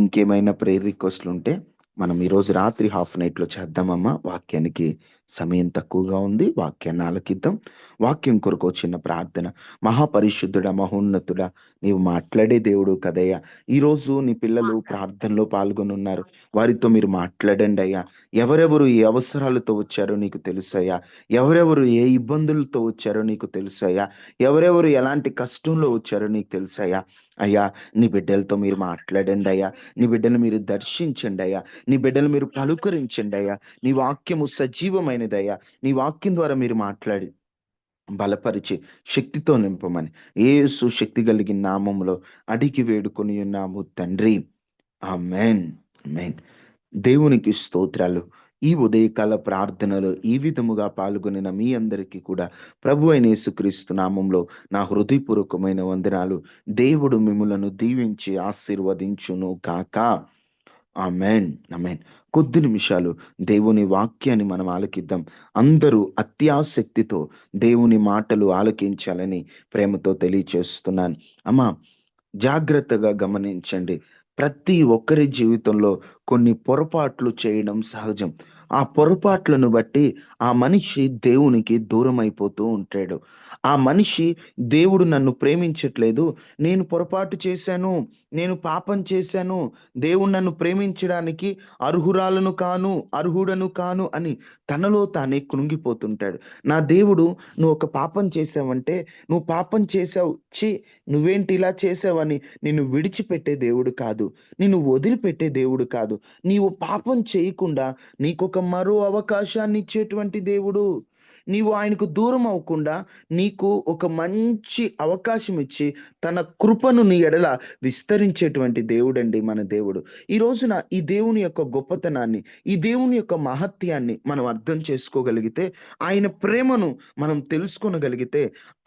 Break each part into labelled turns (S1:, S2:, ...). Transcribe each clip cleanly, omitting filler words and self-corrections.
S1: ఇంకేమైనా ప్రేయర్ రిక్వెస్ట్‌లు ఉంటే మనం ఈరోజు రాత్రి హాఫ్ నైట్‌లో చేద్దామమ్మా. వాక్యానికి సమయం తక్కువగా ఉంది. వాక్యాన్ని ఆలకిద్దాం. వాక్యం కొరకు ఓ చిన్న ప్రార్థన. మహాపరిశుద్ధుడా, మహోన్నతుడా, నీవు మాట్లాడే దేవుడు కదయ్యా! ఈరోజు నీ పిల్లలు ప్రార్థనలో పాల్గొనున్నారు. వారితో మీరు మాట్లాడండి అయ్యా. ఎవరెవరు ఏ అవసరాలతో వచ్చారో నీకు తెలుసయ్యా. ఎవరెవరు ఏ ఇబ్బందులతో వచ్చారో నీకు తెలుసయ్యా. ఎవరెవరు ఎలాంటి కష్టంలో వచ్చారో నీకు తెలుసయ్యా. అయ్యా, నీ బిడ్డలతో మీరు మాట్లాడండి అయ్యా. నీ బిడ్డలు మీరు దర్శించండి అయ్యా. నీ బిడ్డలు మీరు పలుకరించండి అయ్యా. నీ వాక్యము సజీవమైనదయ్యా. నీ వాక్యం ద్వారా మీరు మాట్లాడి బలపరిచి శక్తితో నింపమని యేసు శక్తి కలిగిన నామములో అడిగి వేడుకొని ఉన్నాము తండ్రి. ఆమేన్. ఆమేన్. దేవునికి స్తోత్రాలు. ఈ ఉదయకాల ప్రార్థనలో ఈ విధముగా పాల్గొనిన మీ అందరికీ కూడా ప్రభువైన యేసుక్రీస్తు నామంలో నా హృదయపూర్వకమైన వందనాలు. దేవుడు మిమ్ములను దీవించి ఆశీర్వదించును గాక. ఆమేన్. ఆమేన్. కొద్ది నిమిషాలు దేవుని వాక్యాన్ని మనం ఆలకిద్దాం. అందరూ అత్యాసక్తితో దేవుని మాటలు ఆలకించాలని ప్రేమతో తెలియచేస్తున్నాను. అమ్మా, జాగ్రత్తగా గమనించండి. ప్రతి ఒక్కరి జీవితంలో కొన్ని పొరపాట్లు చేయడం సహజం. ఆ పొరపాట్లను బట్టి ఆ మనిషి దేవునికి దూరమైపోతూ ఉంటాడు. ఆ మనిషి దేవుడు నన్ను ప్రేమించట్లేదు, నేను పొరపాటు చేశాను, నేను పాపం చేశాను, దేవుడు నన్ను ప్రేమించడానికి అర్హుడను కాను అని తనలో తానే కృంగిపోతుంటాడు. నా దేవుడు నువ్వు ఒక పాపం చేశావంటే, నువ్వు పాపం చేశావు, ఛీ! నువ్వేంటి ఇలా చేసావని నిన్ను విడిచిపెట్టే దేవుడు కాదు. నిన్ను వదిలిపెట్టే దేవుడు కాదు. నీవు పాపం చేయకుండా నీకొక మరో అవకాశాన్ని ఇచ్చేటువంటి దేవుడు. నీవు ఆయనకు దూరం అవ్వకుండా నీకు ఒక మంచి అవకాశం ఇచ్చి తన కృపను నీ ఎడల విస్తరించేటువంటి దేవుడండి మన దేవుడు. ఈ రోజున ఈ దేవుని యొక్క గొప్పతనాన్ని, ఈ దేవుని యొక్క మహత్యాన్ని మనం అర్థం చేసుకోగలిగితే, ఆయన ప్రేమను మనం తెలుసుకొనగలిగితే,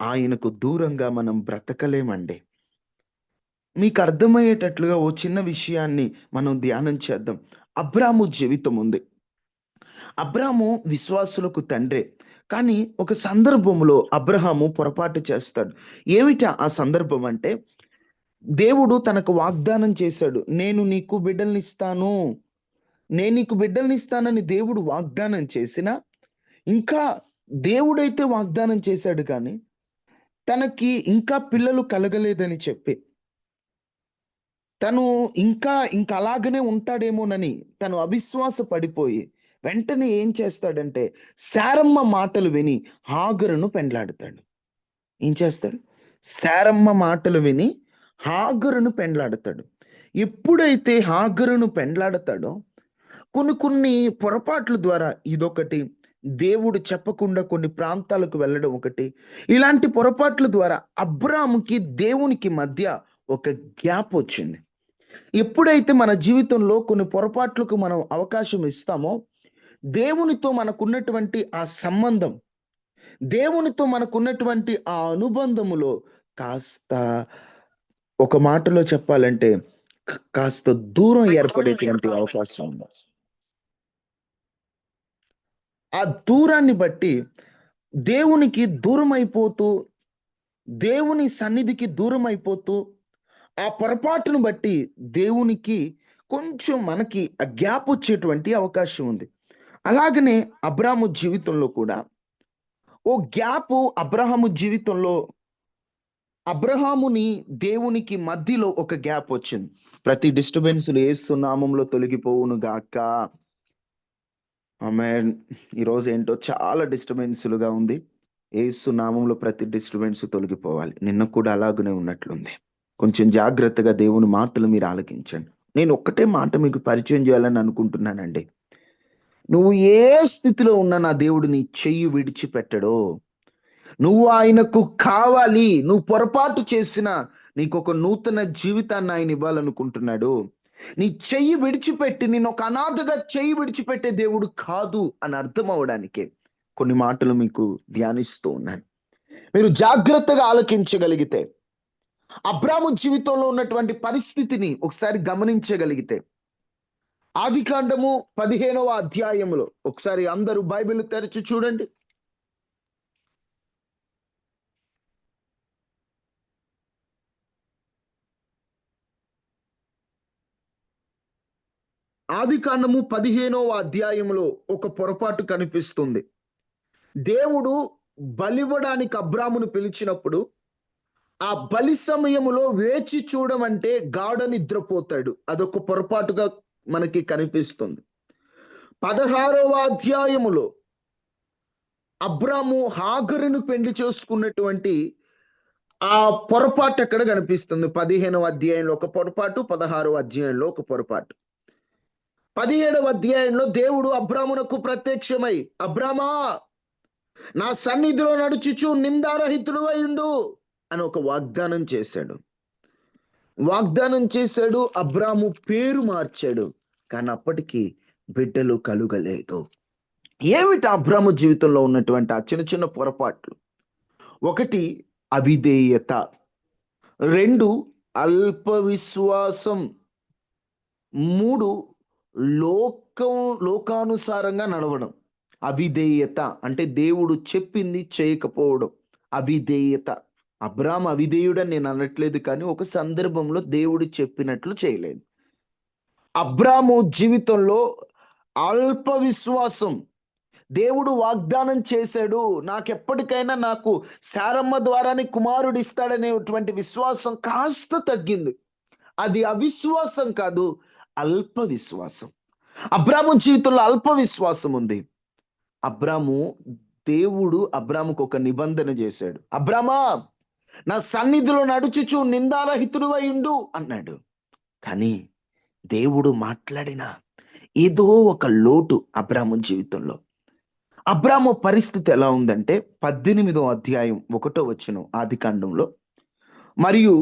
S1: ఆయనకు దూరంగా మనం బ్రతకలేమండి. మీకు అర్థమయ్యేటట్లుగా ఓ చిన్న విషయాన్ని మనం ధ్యానం చేద్దాం. అబ్రాము జీవితం ఉంది. అబ్రాము విశ్వాసులకు తండ్రే. కానీ ఒక సందర్భంలో అబ్రహాము పొరపాటు చేస్తాడు. ఏమిటి ఆ సందర్భం అంటే, దేవుడు తనకు వాగ్దానం చేశాడు. నేను నీకు బిడ్డలనిస్తానని దేవుడు వాగ్దానం చేసినా, ఇంకా దేవుడైతే వాగ్దానం చేశాడు కానీ, తనకి ఇంకా పిల్లలు కలగలేదని చెప్పి తను ఇంకా అలాగనే ఉంటాడేమోనని తను అవిశ్వాస పడిపోయి, వెంటనే ఏం చేస్తాడంటే, శారమ్మ మాటలు విని హాగరును పెండ్లాడతాడు. ఏం చేస్తాడు? శారమ్మ మాటలు విని హాగరును పెండ్లాడతాడు. ఎప్పుడైతే హాగరును పెండ్లాడతాడో, కొన్ని కొన్ని పొరపాట్ల ద్వారా ఇదొకటి, దేవుడు చెప్పకుండా కొన్ని ప్రాంతాలకు వెళ్ళడం ఒకటి. ఇలాంటి పొరపాట్ల ద్వారా అబ్రాముకి, దేవునికి మధ్య ఒక గ్యాప్ వచ్చింది. ఎప్పుడైతే మన జీవితంలో కొన్ని పొరపాట్లకు మనం అవకాశం ఇస్తామో, దేవునితో మనకున్నటువంటి ఆ సంబంధం, దేవునితో మనకున్నటువంటి ఆ అనుబంధములో కాస్త, ఒక మాటలో చెప్పాలంటే కాస్త దూరం ఏర్పడేటువంటి అవకాశం ఉంది. ఆ దూరాన్ని బట్టి దేవునికి దూరమైపోతూ, దేవుని సన్నిధికి దూరమైపోతూ, ఆ పొరపాటును బట్టి దేవునికి కొంచెం మనకి ఆ గ్యాప్ వచ్చేటువంటి అవకాశం ఉంది. అలాగనే అబ్రాము జీవితంలో కూడా ఓ గ్యాపు అబ్రహాము జీవితంలో, అబ్రహాముని దేవునికి మధ్యలో ఒక గ్యాప్ వచ్చింది. ప్రతి డిస్టర్బెన్స్‌లు యేసు నామంలో తొలగిపోవును గాక. ఆమేన్. ఈరోజు ఏంటో చాలా డిస్టర్బెన్స్‌లుగా ఉంది. యేసు నామంలో ప్రతి డిస్టర్బెన్స్ తొలగిపోవాలి. నిన్న కూడా అలాగనే ఉన్నట్లుంది. కొంచెం జాగ్రత్తగా దేవుని మాటలు మీరు ఆలకించండి. నేను ఒక్కటే మాట మీకు పరిచయం చేయాలని అనుకుంటున్నానండి. నువ్వు ఏ స్థితిలో ఉన్నా నా దేవుడు నీ చెయ్యి విడిచిపెట్టడు. నువ్వు ఆయనకు కావాలి. నువ్వు పొరపాటు చేసినా నీకొక నూతన జీవితాన్ని ఆయన ఇవ్వాలనుకుంటున్నాడు. నీ చెయ్యి విడిచిపెట్టి, నిన్నొక అనాథగా చెయ్యి విడిచిపెట్టే దేవుడు కాదు అని అర్థం అవ్వడానికే కొన్ని మాటలు మీకు ధ్యానిస్తూ ఉన్నాను. మీరు జాగ్రత్తగా ఆలకించగలిగితే, అబ్రాము జీవితంలో ఉన్నటువంటి పరిస్థితిని ఒకసారి గమనించగలిగితే, ఆదికాండము 15వ అధ్యాయములో ఒకసారి అందరూ బైబిల్ తెరచి చూడండి. ఆదికాండము 15వ అధ్యాయంలో ఒక పొరపాటు కనిపిస్తుంది. దేవుడు బలివ్వడానికి అబ్రామును పిలిచినప్పుడు, ఆ బలి సమయములో వేచి చూడమంటే గాఢ నిద్రపోతాడు. అదొక పొరపాటుగా మనకి కనిపిస్తుంది. 16వ అధ్యాయములో అబ్రాము హాగరును పెళ్లి చేసుకున్నటువంటి ఆ పొరపాటు అక్కడ కనిపిస్తుంది. 15వ అధ్యాయంలో ఒక పొరపాటు, 16వ అధ్యాయంలో ఒక పొరపాటు. 17వ అధ్యాయంలో దేవుడు అబ్రామునకు ప్రత్యక్షమై, అబ్రామా, నా సన్నిధిలో నడుచుచు నిందారహితుడు అయిండు అని ఒక వాగ్దానం చేశాడు. అబ్రాము పేరు మార్చాడు. కానీ అప్పటికి బిడ్డలు కలుగలేదు. ఏమిటి అబ్రాము జీవితంలో ఉన్నటువంటి ఆ చిన్న చిన్న పొరపాట్లు? 1, అవిధేయత. 2, అల్ప విశ్వాసం. 3, లోకానుసారంగా నడవడం. అవిధేయత అంటే దేవుడు చెప్పింది చేయకపోవడం. అవిధేయత. అబ్రాము అవిధేయుడని నేను అనట్లేదు, కానీ ఒక సందర్భంలో దేవుడు చెప్పినట్లు చేయలేదు. అబ్రాము జీవితంలో అల్ప విశ్వాసం. దేవుడు వాగ్దానం చేశాడు, నాకెప్పటికైనా నాకు శారమ్మ ద్వారానే కుమారుడు ఇస్తాడనేటువంటి విశ్వాసం కాస్త తగ్గింది. అది అవిశ్వాసం కాదు, అల్ప విశ్వాసం. అబ్రాము జీవితంలో అల్ప విశ్వాసం ఉంది. దేవుడు అబ్రాముకు ఒక నిబంధన చేశాడు. అబ్రామా, నా సన్నిధిలో నడుచుచు నిందారహితుడు అయిండు అన్నాడు. కానీ దేవుడు మాట్లాడిన ఏదో ఒక లోటు అబ్రాము జీవితంలో. అబ్రాము పరిస్థితి ఎలా ఉందంటే 18వ అధ్యాయం 1వ వచనం ఆదికాండంలో, మరియు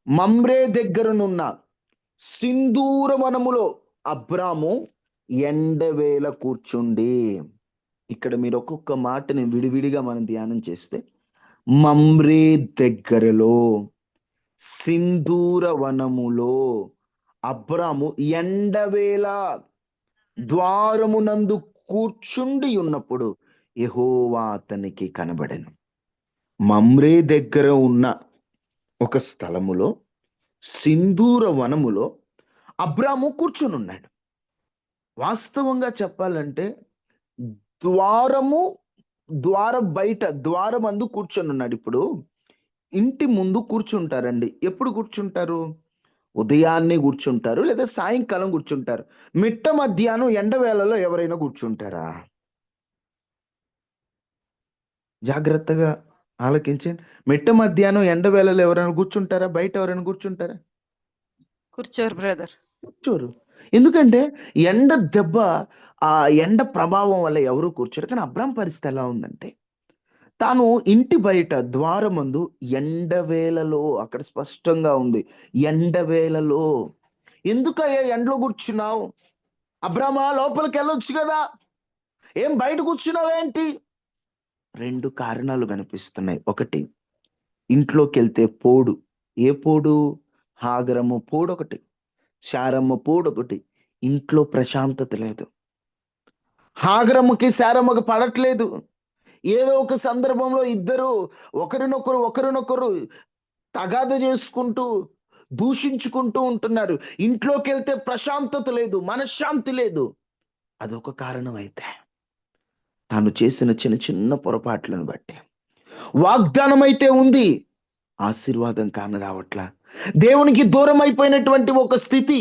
S1: మమ్రే దగ్గరనున్న సింధూర వనములో అబ్రాము ఎండవేళ కూర్చుండి. ఇక్కడ మీరు ఒక్కొక్క మాటని విడివిడిగా మనం ధ్యానం చేస్తే, మమ్రే దగ్గరలో సింధూర వనములో అబ్రాము ఎండవేళ ద్వారమునందు కూర్చుండి ఉన్నప్పుడు యెహోవా అతనికి కనబడెను. మమ్రే దగ్గర ఉన్న ఒక స్థలములో సింధూర వనములో అబ్రాము కూర్చుని ఉన్నాడు. వాస్తవంగా చెప్పాలంటే ద్వారం బయట ద్వారమందు కూర్చొని ఉన్నాడు. ఇప్పుడు ఇంటి ముందు కూర్చుంటారండి. ఎప్పుడు కూర్చుంటారు? ఉదయాన్నే కూర్చుంటారు, లేదా సాయంకాలం కూర్చుంటారు. మిట్ట మధ్యాహ్నం ఎండవేళలో ఎవరైనా కూర్చుంటారా? జాగ్రత్తగా ఆలకించండి. మిట్ట మధ్యాహ్నం ఎండవేళలో ఎవరైనా కూర్చుంటారా? బయట ఎవరైనా కూర్చుంటారా?
S2: కూర్చోరు బ్రదర్.
S1: కూర్చోరు. ఎందుకంటే ఎండ దెబ్బ, ఆ ఎండ ప్రభావం వల్ల ఎవరు కూర్చోరు. కానీ అబ్రాము పరిస్థితి ఎలా ఉందంటే, తాను ఇంటి బయట ద్వారమందు ఎండవేళలో, అక్కడ స్పష్టంగా ఉంది ఎండవేళలో. ఎందుకయ్యా ఎండలో కూర్చున్నావు? అబ్రామా, లోపలికి వెళ్ళొచ్చు కదా, ఏం బయట కూర్చున్నావేంటి? 2 కారణాలు కనిపిస్తున్నాయి. 1, ఇంట్లోకి వెళ్తే పోడు. ఏ పోడు? హాగరమ్మ పోడు ఒకటి, శారమ్మ పోడు ఒకటి. ఇంట్లో ప్రశాంతత లేదు. హాగరమ్మకి శారమ్మకి పడట్లేదు. ఏదో ఒక సందర్భంలో ఇద్దరు ఒకరినొకరు తగాద చేసుకుంటూ దూషించుకుంటూ ఉంటున్నారు. ఇంట్లోకి వెళ్తే ప్రశాంతత లేదు, మనశ్శాంతి లేదు. అదొక కారణం. అయితే తాను చేసిన చిన్న చిన్న పొరపాట్లను బట్టి వాగ్దానం అయితే ఉంది, ఆశీర్వాదం కాని రావట్లా. దేవునికి దూరం అయిపోయినటువంటి ఒక స్థితి,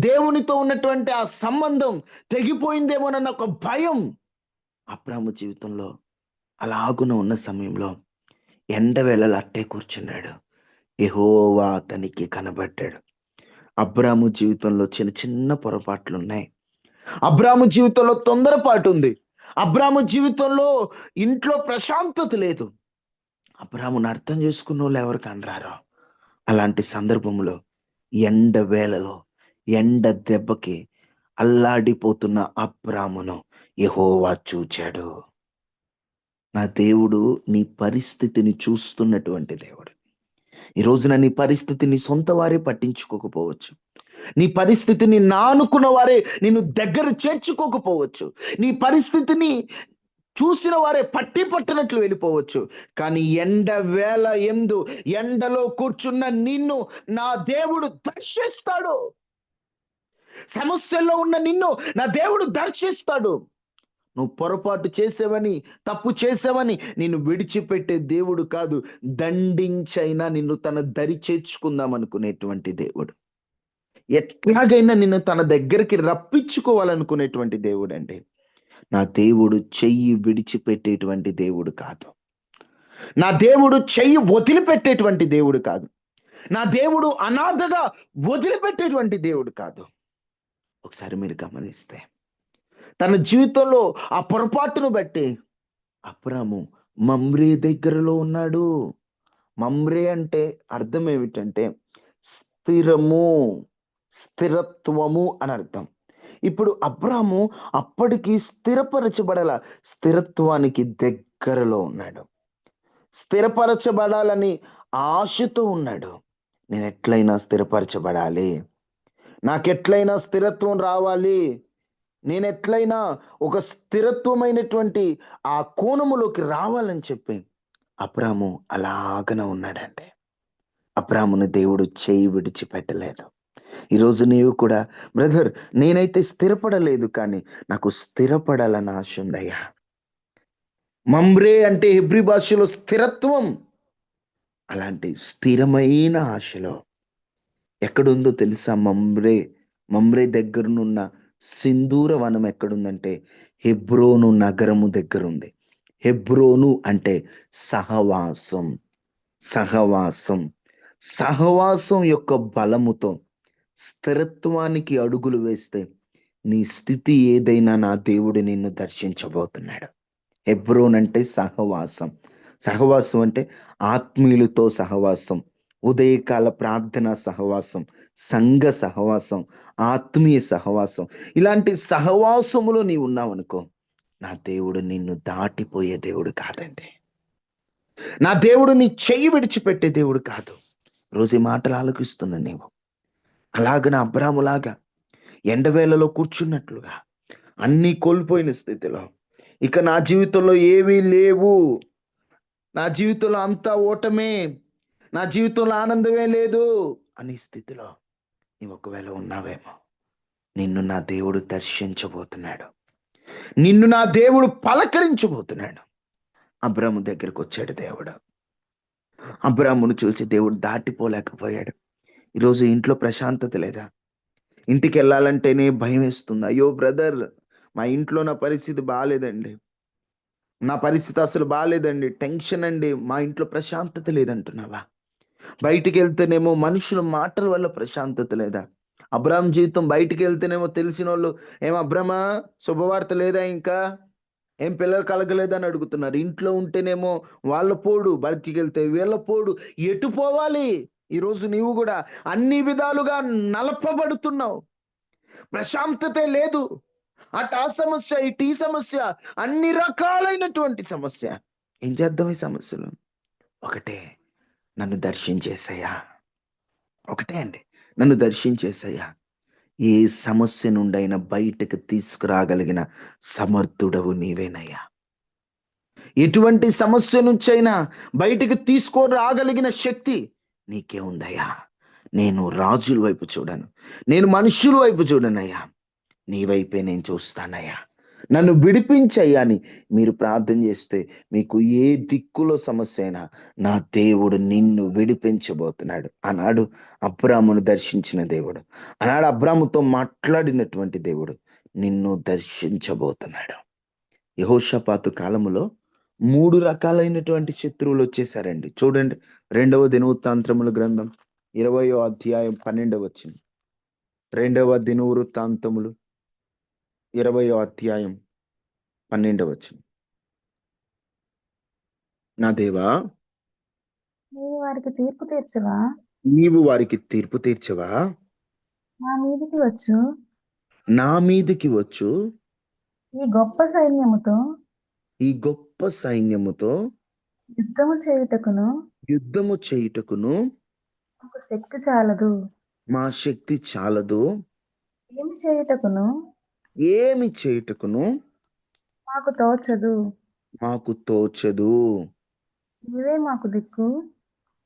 S1: దేవునితో ఉన్నటువంటి ఆ సంబంధం తెగిపోయిందేమోనన్న ఒక భయం అబ్రాము జీవితంలో అలాగున ఉన్న సమయంలో ఎండవేళలో అట్టే కూర్చున్నాడు. యెహోవా అతనికి కనబడ్డాడు. అబ్రాము జీవితంలో చిన్న చిన్న పొరపాట్లు ఉన్నాయి. అబ్రాము జీవితంలో తొందరపాటు ఉంది. అబ్రాము జీవితంలో ఇంట్లో ప్రశాంతత లేదు. అబ్రామును అర్థం చేసుకున్న వాళ్ళు ఎవరు కనరారో. అలాంటి సందర్భంలో ఎండవేళలో ఎండ దెబ్బకి అల్లాడిపోతున్న అబ్రామును యెహోవా చూచాడు. నా దేవుడు నీ పరిస్థితిని చూస్తున్నటువంటి దేవుడు. ఈ రోజున నీ పరిస్థితిని సొంత వారే పట్టించుకోకపోవచ్చు. నీ పరిస్థితిని నానుకున్న వారే నిన్ను దగ్గర చేర్చుకోకపోవచ్చు. నీ పరిస్థితిని చూసిన వారే పట్టినట్లు వెళ్ళిపోవచ్చు. కానీ ఎండవేళ యందు ఎండలో కూర్చున్న నిన్ను నా దేవుడు దర్శిస్తాడు. సమస్యల్లో ఉన్న నిన్ను నా దేవుడు దర్శిస్తాడు. నువ్వు పొరపాటు చేసావని, తప్పు చేసావని నిన్ను విడిచిపెట్టే దేవుడు కాదు. దండించైనా నిన్ను తన దరి చేర్చుకుందాం అనుకునేటువంటి దేవుడు. ఎట్లాగైనా నిన్ను తన దగ్గరికి రప్పించుకోవాలనుకునేటువంటి దేవుడండి. నా దేవుడు చెయ్యి విడిచిపెట్టేటువంటి దేవుడు కాదు. నా దేవుడు చెయ్యి వదిలిపెట్టేటువంటి దేవుడు కాదు. నా దేవుడు అనాథగా వదిలిపెట్టేటువంటి దేవుడు కాదు. ఒకసారి మీరు గమనిస్తే తన జీవితంలో ఆ పొరపాటును బట్టి అబ్రాము మమ్రే దగ్గరలో ఉన్నాడు. మమ్రే అంటే అర్థం ఏమిటంటే స్థిరము, స్థిరత్వము అని అర్థం. ఇప్పుడు అబ్రాము అప్పటికి స్థిరపరచబడాల, స్థిరత్వానికి దగ్గరలో ఉన్నాడు. స్థిరపరచబడాలని ఆశతో ఉన్నాడు. నేను ఎట్లయినా స్థిరపరచబడాలి, నాకెట్లయినా స్థిరత్వం రావాలి, నేను ఎట్లయినా ఒక స్థిరత్వమైనటువంటి ఆ కోణములోకి రావాలని చెప్పి అబ్రాము అలాగనే ఉన్నాడంటే అబ్రామును దేవుడు చేయి విడిచిపెట్టలేదు. ఈరోజు నీవు కూడా బ్రదర్, నేనైతే స్థిరపడలేదు కానీ నాకు స్థిరపడాలని ఆశ ఉందయ్యా. మమ్రే అంటే హెబ్రీ భాషలో స్థిరత్వం. అలాంటి స్థిరమైన ఆశలో ఎక్కడుందో తెలుసా? మమ్రే దగ్గరనున్న సింధూర వనం ఎక్కడుందంటే హెబ్రోను నగరము దగ్గరుంది. హెబ్రోను అంటే సహవాసం. సహవాసం. సహవాసం యొక్క బలముతో స్థిరత్వానికి అడుగులు వేస్తే నీ స్థితి ఏదైనా నా దేవుడు నిన్ను దర్శించబోతున్నాడు. హెబ్రోన్ అంటే సహవాసం. సహవాసం అంటే ఆత్మీయులతో సహవాసం, ఉదయకాల ప్రార్థన సహవాసం, సంఘ సహవాసం, ఆత్మీయ సహవాసం. ఇలాంటి సహవాసములో నీవు ఉన్నావనుకో, నా దేవుడు నిన్ను దాటిపోయే దేవుడు కాదండి. నా దేవుడు నీ చెయ్యి విడిచిపెట్టే దేవుడు కాదు. రోజు ఈ మాటలు ఆలోకిస్తున్నా నీవు. అలాగ నా అబ్రాములాగా ఎండవేళలో కూర్చున్నట్లుగా అన్నీ కోల్పోయిన స్థితిలో ఇక నా జీవితంలో ఏవీ లేవు, నా జీవితంలో అంతా ఓటమే, నా జీవితంలో ఆనందమే లేదు అనే స్థితిలో నీవు ఒకవేళ ఉన్నావేమో, నిన్ను నా దేవుడు దర్శించబోతున్నాడు. నిన్ను నా దేవుడు పలకరించబోతున్నాడు. అబ్రాము దగ్గరకు వచ్చాడు దేవుడు. అబ్రామును చూసి దేవుడు దాటిపోలేకపోయాడు. ఈరోజు ఇంట్లో ప్రశాంతత లేదా? ఇంటికి వెళ్ళాలంటేనే భయం వేస్తుంది. అయ్యో బ్రదర్, మా ఇంట్లో నా పరిస్థితి బాగాలేదండి, నా పరిస్థితి అసలు బాగాలేదండి, టెన్షన్ అండి, మా ఇంట్లో ప్రశాంతత లేదంటున్నావా? బయటికి వెళ్తేనేమో మనుషుల మాటల వల్ల ప్రశాంతత లేదా? అబ్రామ్ జీవితం బయటికి వెళ్తేనేమో తెలిసిన వాళ్ళు, ఏం అబ్రమా శుభవార్త లేదా, ఇంకా ఏం పిల్లలు కలగలేదని అడుగుతున్నారు. ఇంట్లో ఉంటేనేమో వాళ్ళ పోడు, బయటికి వెళ్తే వీళ్ళ పోడు. ఎటు పోవాలి? ఈరోజు నీవు కూడా అన్ని విధాలుగా నలపబడుతున్నావు. ప్రశాంతతే లేదు. అటు ఆ సమస్య, ఇటు ఈ సమస్య, అన్ని రకాలైనటువంటి సమస్య. ఏం చేద్దాం ఈ సమస్యలు? ఒకటే, నన్ను దర్శించేసయ్యా. ఒకటే అండి, నన్ను దర్శించేసయ్యా. ఏ సమస్య నుండైనా బయటకు తీసుకురాగలిగిన సమర్థుడవు నీవేనయ్యా. ఎటువంటి సమస్య నుంచైనా బయటికి తీసుకొని రాగలిగిన శక్తి నీకే ఉందయ్యా. నేను రాజుల వైపు చూడను, నేను మనుషుల వైపు చూడనయ్యా, నీ వైపే నేను చూస్తానయ్యా. నన్ను విడిపించయ్యా అని మీరు ప్రార్థన చేస్తే మీకు ఏ దిక్కులో సమస్య అయినా నా దేవుడు నిన్ను విడిపించబోతున్నాడు. ఆనాడు అబ్రామును దర్శించిన దేవుడు, ఆనాడు అబ్రాముతో మాట్లాడినటువంటి దేవుడు నిన్ను దర్శించబోతున్నాడు. యెహోషాపాతు కాలములో 3 రకాలైనటువంటి శత్రువులు వచ్చేసారండి. చూడండి, 2వ దినవృత్తాంతముల గ్రంథం 20వ అధ్యాయం 12వ వచనం. 2వ దినవృత్తాంతములు 20వ అధ్యాయం 12వ వచనం. నా దేవా,
S3: నీవు వారికి తీర్పు తీర్చవా?
S1: నీవు వారికి తీర్పు తీర్చవా?
S3: నా మీదికి వచ్చు
S1: నా మీదికి వచ్చు
S3: ఈ గొప్ప సైన్యముతో
S1: ఈ గొప్ప సైన్యముతో
S3: యుద్ధము చేయుటకును
S1: యుద్ధము చేయుటకును
S3: మాకు శక్తి చాలదు.
S1: మా శక్తి చాలదు.
S3: ఏమి చేయుటకును
S1: ఏమి చేయుటకును
S3: మాకు తోచదు.
S1: మాకు తోచదు.
S3: నీవే మాకు దిక్కు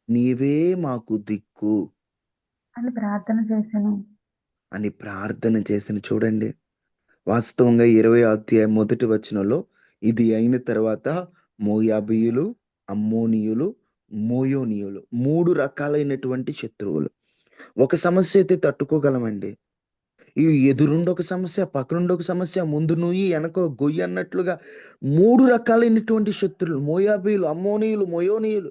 S1: నీవే మాకు దిక్కు
S3: అని ప్రార్థన చేశాను.
S1: అని ప్రార్థన చేసిన చూడండి. వాస్తవంగా 20 అధ్యాయం మొదటి వచనంలో ఇది అయిన తర్వాత మోయాబీయులు, అమ్మోనీయులు, మోయోనీయులు 3 రకాలైనటువంటి శత్రువులు. ఒక సమస్య అయితే తట్టుకోగలమండి. ఈ ఎదురుండి ఒక సమస్య, పక్కనుండి ఒక సమస్య, ముందు నుయ్యి, వెనక గొయ్యి అన్నట్లుగా 3 రకాలైనటువంటి శత్రువులు. మోయాబీయులు, అమ్మోనీయులు, మోయోనీయులు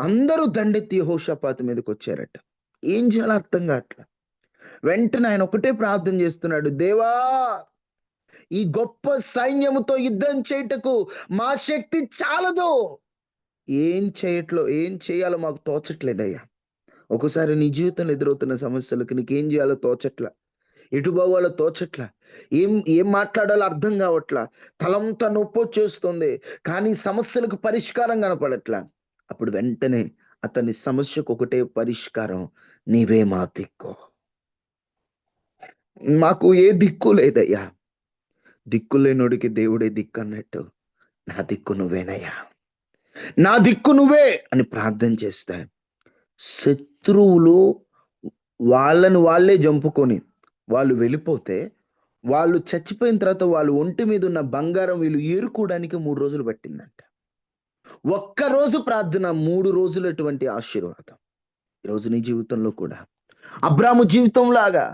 S1: అందరూ దండెత్తి యెహోషాపాతు మీదకొచ్చారట. ఏం చేయాలో అర్థం కావట్ల. వెంటనే ఆయన ఒకటే ప్రార్థన చేస్తున్నాడు. దేవా! ఈ గొప్ప సైన్యముతో యుద్ధం చేయుటకు మా శక్తి చాలదు. ఏం చేయాలో మాకు తోచట్లేదయ్యా. ఒక్కోసారి నీ జీవితంలో ఎదురవుతున్న సమస్యలకు నీకేం చేయాలో తోచట్ల. ఎటు పోవాలో తోచట్ల. ఏం ఏం మాట్లాడాలో అర్థం కావట్ల. తలంతా నొప్పొచ్చేస్తుంది. కానీ సమస్యలకు పరిష్కారం కనపడట్ల. అప్పుడు వెంటనే అతని సమస్యకు ఒకటే పరిష్కారం. నీవే మా దిక్కు. మాకు ఏ దిక్కు లేదయ్యా. దిక్కులేనోడికి దేవుడే దిక్కన్నట్టు నా దిక్కు నువ్వేనయ్యా. నా దిక్కు నువ్వే అని ప్రార్థన చేస్తే శత్రువులు వాళ్ళని వాళ్ళే జంపుకొని వాళ్ళు వెళ్ళిపోతే వాళ్ళు చచ్చిపోయిన తర్వాత వాళ్ళ ఒంటి మీద ఉన్న బంగారం వీళ్ళు ఏరుకోవడానికి 3 రోజులు పట్టిందంట. ఒక్కరోజు ప్రార్థన 3 రోజులటువంటి ఆశీర్వాదం. ఈరోజు నీ జీవితంలో కూడా అబ్రాము జీవితంలాగా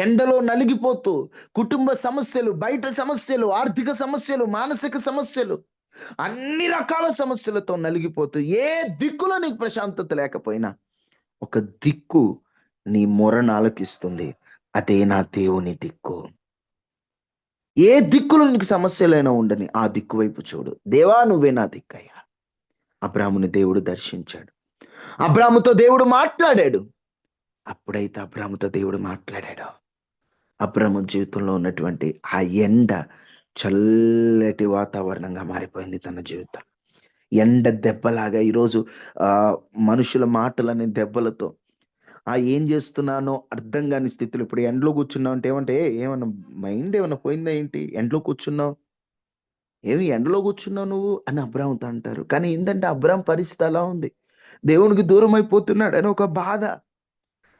S1: ఎండలో నలిగిపోతూ కుటుంబ సమస్యలు, బయట సమస్యలు, ఆర్థిక సమస్యలు, మానసిక సమస్యలు, అన్ని రకాల సమస్యలతో నలిగిపోతూ ఏ దిక్కులో నీకు ప్రశాంతత లేకపోయినా ఒక దిక్కు నీ మొరను ఆలకిస్తుంది. అదే నా దేవుని దిక్కు. ఏ దిక్కులో నీకు సమస్యలైనా ఉండని ఆ దిక్కు వైపు చూడు. దేవా నువ్వే నా దిక్కయ్యా. అబ్రాముని దేవుడు దర్శించాడు. అబ్రాముతో దేవుడు మాట్లాడాడు. అప్పుడైతే అబ్రాముతో దేవుడు మాట్లాడాడు, అబ్రాము జీవితంలో ఉన్నటువంటి ఆ ఎండ చల్లటి వాతావరణంగా మారిపోయింది తన జీవితం. ఎండ దెబ్బలాగా ఈరోజు మనుషుల మాటలనే దెబ్బలతో ఏం చేస్తున్నానో అర్థం కాని స్థితిలో ఇప్పుడు ఎండలో కూర్చున్నావు అంటే ఏమంటే ఏమన్నా మైండ్ ఏమన్నా పోయిందా ఏంటి? ఎండలో కూర్చున్నావు, ఏమి ఎండలో కూర్చున్నావు నువ్వు అని అబ్రాముతో అంటారు. కానీ ఏంటంటే అబ్రాము పరిస్థితి అలా ఉంది. దేవునికి దూరం అయిపోతున్నాడు అని ఒక బాధ.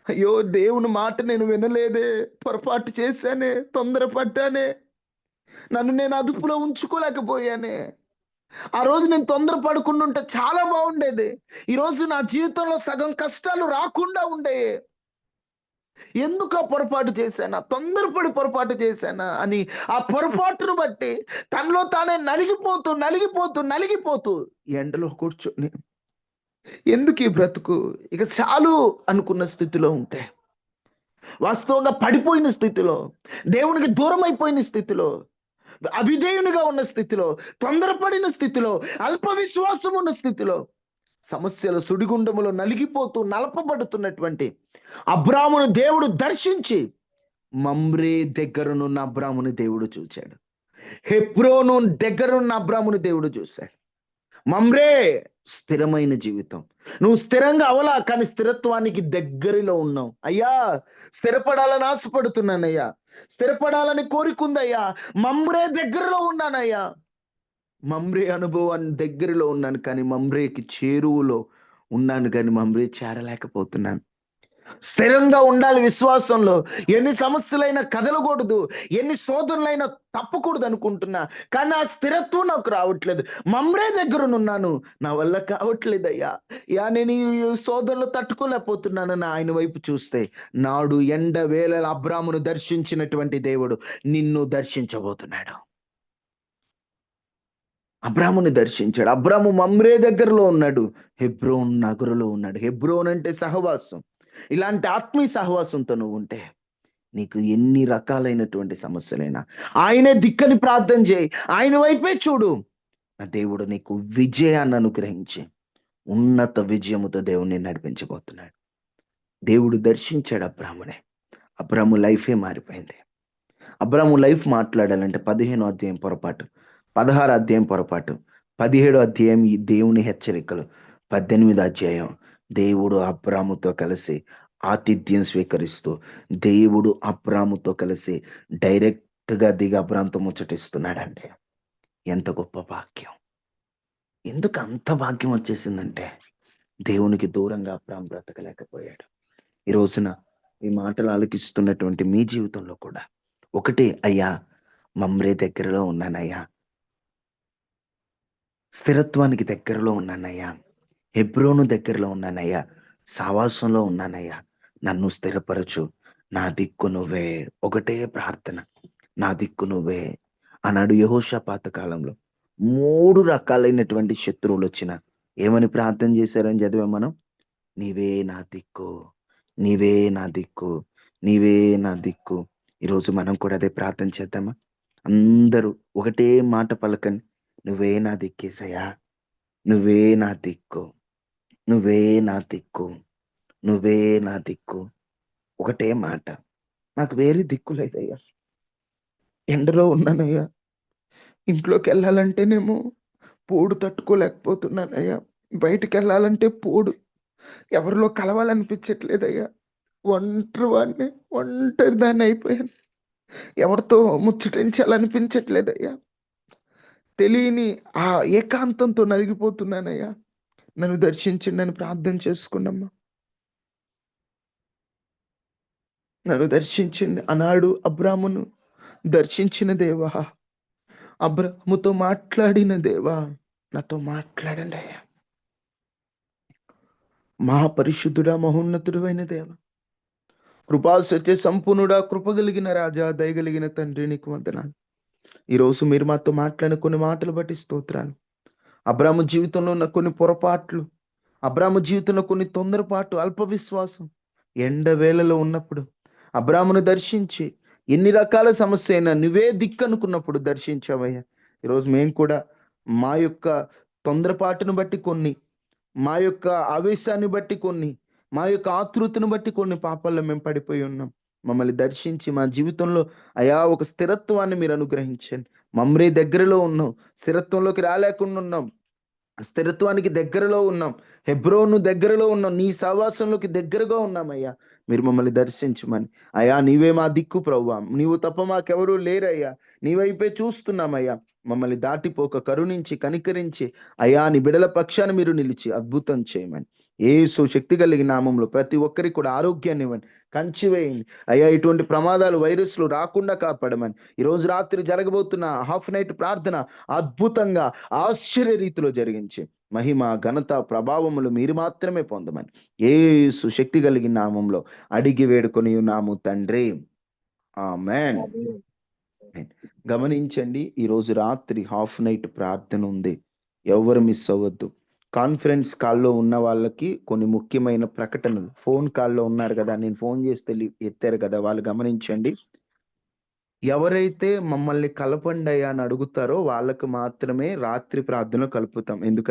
S1: అయ్యో! దేవుని మాట నేను వినలేదే, పొరపాటు చేశానే, తొందరపడ్డానే, నన్ను నేను అదుపులో ఉంచుకోలేకపోయానే. ఆ రోజు నేను తొందర పడకుండుంటే చాలా బాగుండేది. ఈరోజు నా జీవితంలో సగం కష్టాలు రాకుండా ఉండేయి. ఎందుకు ఆ పొరపాటు చేశానా? తొందరపడి పొరపాటు చేశానా? అని ఆ పొరపాటును బట్టి తనలో తానే నలిగిపోతూ ఎండలో కూర్చొని ఎందుకు ఈ బ్రతుకు? ఇక చాలు అనుకున్న స్థితిలో ఉంటే, వాస్తవంగా పడిపోయిన స్థితిలో, దేవునికి దూరం అయిపోయిన స్థితిలో, అవిధేయునిగా ఉన్న స్థితిలో, తొందరపడిన స్థితిలో, అల్ప విశ్వాసం ఉన్న స్థితిలో, సమస్యల సుడిగుండములో నలిగిపోతూ నలపబడుతున్నటువంటి అబ్రామును దేవుడు దర్శించి మమ్రే దగ్గరనున్న అబ్రాముని దేవుడు చూశాడు. హెబ్రోను దగ్గరున్న అబ్రాముని దేవుడు చూశాడు. మమ్రే స్థిరమైన జీవితం. నువ్వు స్థిరంగా అవలా, కానీ స్థిరత్వానికి దగ్గరలో ఉన్నావు. అయ్యా స్థిరపడాలని ఆశపడుతున్నానయ్యా, స్థిరపడాలని కోరికుందయ్యా, మమ్రే దగ్గరలో ఉన్నానయ్యా. మమ్రే అనుభవాన్ని దగ్గరలో ఉన్నాను, కానీ మమ్రేకి చేరువలో ఉన్నాను, కానీ మమ్రే చేరలేకపోతున్నాను. స్థిరంగా ఉండాలి విశ్వాసంలో. ఎన్ని సమస్యలైనా కదలకూడదు, ఎన్ని శోధనలైనా తప్పకూడదు అనుకుంటున్నా, కానీ ఆ స్థిరత్వం నాకు రావట్లేదు. మమ్రే దగ్గరనున్నాను, నా వల్ల కావట్లేదయ్యా. నేను ఈ శోధనలు తట్టుకోలేకపోతున్నాను. ఆయన వైపు చూస్తే నాడు ఎండ వేళల అబ్రామును దర్శించినటువంటి దేవుడు నిన్ను దర్శించబోతున్నాడు. అబ్రాముని దర్శించాడు. అబ్రాము మమ్రే దగ్గరలో ఉన్నాడు, హెబ్రోన్ నగరులో ఉన్నాడు. హెబ్రోన్ అంటే సహవాసం. ఇలాంటి ఆత్మీయ సహవాసంతో నువ్వు ఉంటే నీకు ఎన్ని రకాలైనటువంటి సమస్యలైనా ఆయనే దిక్కని ప్రార్థన చేయి, ఆయన వైపే చూడు. నా దేవుడు నీకు విజయాన్ని అనుగ్రహించి ఉన్నత విజయముతో దేవుణ్ణి నడిపించబోతున్నాడు. దేవుడు దర్శించాడు అబ్రామునే. అబ్రాము లైఫే మారిపోయింది. అబ్రాము లైఫ్ మాట్లాడాలంటే 15వ అధ్యాయం పొరపాటు, 16వ అధ్యాయం పొరపాటు, 17వ అధ్యాయం ఈ దేవుని హెచ్చరికలు, 18వ అధ్యాయం దేవుడు అబ్రాముతో కలిసి ఆతిథ్యం స్వీకరిస్తూ దేవుడు అబ్రాముతో కలిసి డైరెక్ట్గా దిగి అబ్రాముతో ముచ్చటిస్తున్నాడంటే ఎంత గొప్ప భాగ్యం! ఎందుకు అంత భాగ్యం వచ్చేసిందంటే దేవునికి దూరంగా అబ్రాము బ్రతకలేకపోయాడు. ఈ రోజున ఈ మాటలు ఆలకిస్తున్నటువంటి మీ జీవితంలో కూడా ఒకటే, అయ్యా మమ్రే దగ్గరలో ఉన్నానయ్యా, స్థిరత్వానికి దగ్గరలో ఉన్నానయ్యా, హెబ్రోను దగ్గరలో ఉన్నానయ్యా, సావాసంలో ఉన్నానయ్యా, నన్ను స్థిరపరచు, నా దిక్కు నువ్వే. ఒకటే ప్రార్థన, నా దిక్కు నువ్వే అన్నాడు యెహోషాపాతు కాలంలో. 3 రకాలైనటువంటి శత్రువులు వచ్చిన ఏమని ప్రార్థన చేశారని చదివాం మనం. నీవే నా దిక్కు, నీవే నా దిక్కు, నీవే నా దిక్కు. ఈరోజు మనం కూడా అదే ప్రార్థన చేద్దామా? అందరూ ఒకటే మాట పలకండి, నువ్వే నా దిక్కేసయ్యా, నువ్వే నా దిక్కు, నువ్వే నా దిక్కు, నువ్వే నా దిక్కు. ఒకటే మాట, నాకు వేరే దిక్కు లేదయ్యా, ఎండలో ఉన్నానయ్యా, ఇంట్లోకెళ్ళాలంటేనేమో పోడు తట్టుకోలేకపోతున్నానయ్యా, బయటికెళ్ళాలంటే పోడు, ఎవరిలో కలవాలనిపించట్లేదయ్యా, ఒంటరి వాడిని, ఒంటరి దాన్ని అయిపోయాను, ఎవరితో ముచ్చటించాలనిపించట్లేదయ్యా, తెలియని ఆ ఏకాంతంతో నలిగిపోతున్నానయ్యా, నన్ను దర్శించండి అని ప్రార్థన చేసుకున్నమ్మా. నన్ను దర్శించండి అన్నాడు అబ్రామును దర్శించిన దేవా, అబ్రాముతో మాట్లాడిన దేవా, నాతో మాట్లాడండి అయ్యా. మహాపరిశుద్ధుడా, మహోన్నతుడు అయిన దేవ, కృపా సత్య సంపూర్ణుడా, కృపగలిగిన రాజా, దయగలిగిన తండ్రి, నీకు వందనాలు. ఈరోజు మీరు మాతో మాట్లాడిన కొన్ని మాటలు బట్టి స్తోత్రాలు. అబ్రాము జీవితంలో ఉన్న కొన్ని పొరపాట్లు, అబ్రాము జీవితంలో కొన్ని తొందరపాటు, అల్ప విశ్వాసం, ఎండవేళలో ఉన్నప్పుడు అబ్రామును దర్శించి ఎన్ని రకాల సమస్య అయినా నువ్వే దిక్కు అనుకున్నప్పుడు దర్శించావయ్యా. ఈరోజు మేము కూడా మా యొక్క తొందరపాటును బట్టి కొన్ని, మా యొక్క ఆవేశాన్ని బట్టి కొన్ని, మా యొక్క ఆతృతను బట్టి కొన్ని పాపాల్లో మేము పడిపోయి ఉన్నాం. మమ్మల్ని దర్శించి మా జీవితంలో అయా ఒక స్థిరత్వాన్ని మీరు అనుగ్రహించండి. మమ్రే దగ్గరలో ఉన్నాం, స్థిరత్వంలోకి రాలేకుండా ఉన్నాం, స్థిరత్వానికి దగ్గరలో ఉన్నాం, హెబ్రోను దగ్గరలో ఉన్నాం, నీ సహవాసంలోకి దగ్గరగా ఉన్నామయ్యా. మీరు మమ్మల్ని దర్శించమని, అయ్యా నీవే మా దిక్కు ప్రభువా, నీవు తప్ప మాకెవరూ లేరయ్యా, నీ వైపే చూస్తున్నామయ్యా. మమ్మల్ని దాటిపోక కరుణించి కనికరించి అయ్యా నీ బిడల పక్షాన మీరు నిలిచి అద్భుతం చేయమని యేసు శక్తి కలిగిన నామంలో ప్రతి ఒక్కరికి కూడా ఆరోగ్యాన్ని ఇవ్వండి, కంచి వేయండి అయ్యా. ఇటువంటి ప్రమాదాలు, వైరస్లు రాకుండా కాపాడమని ఈరోజు రాత్రి జరగబోతున్న హాఫ్ నైట్ ప్రార్థన అద్భుతంగా ఆశ్చర్య రీతిలో జరిగించి మహిమ ఘనత ప్రభావములు మీరు మాత్రమే పొందమని యేసు శక్తి కలిగిన నామంలో అడిగి వేడుకొని ఉన్నాము తండ్రి, ఆమేన్. గమనించండి, ఈరోజు రాత్రి హాఫ్ నైట్ ప్రార్థన ఉంది, ఎవరు మిస్ అవ్వద్దు. కాన్ఫరెన్స్ కాల్లో ఉన్న వాళ్ళకి కొన్ని ముఖ్యమైన ప్రకటనలు, ఫోన్ కాల్లో ఉన్నారు కదా, నేను ఫోన్ చేస్తే ఎత్తారు కదా, వాళ్ళు గమనించండి. ఎవరైతే మమ్మల్ని కలపండి అయ్యా అని అడుగుతారో వాళ్ళకు మాత్రమే రాత్రి ప్రార్థనలో కలుపుతాం. ఎందుకంటే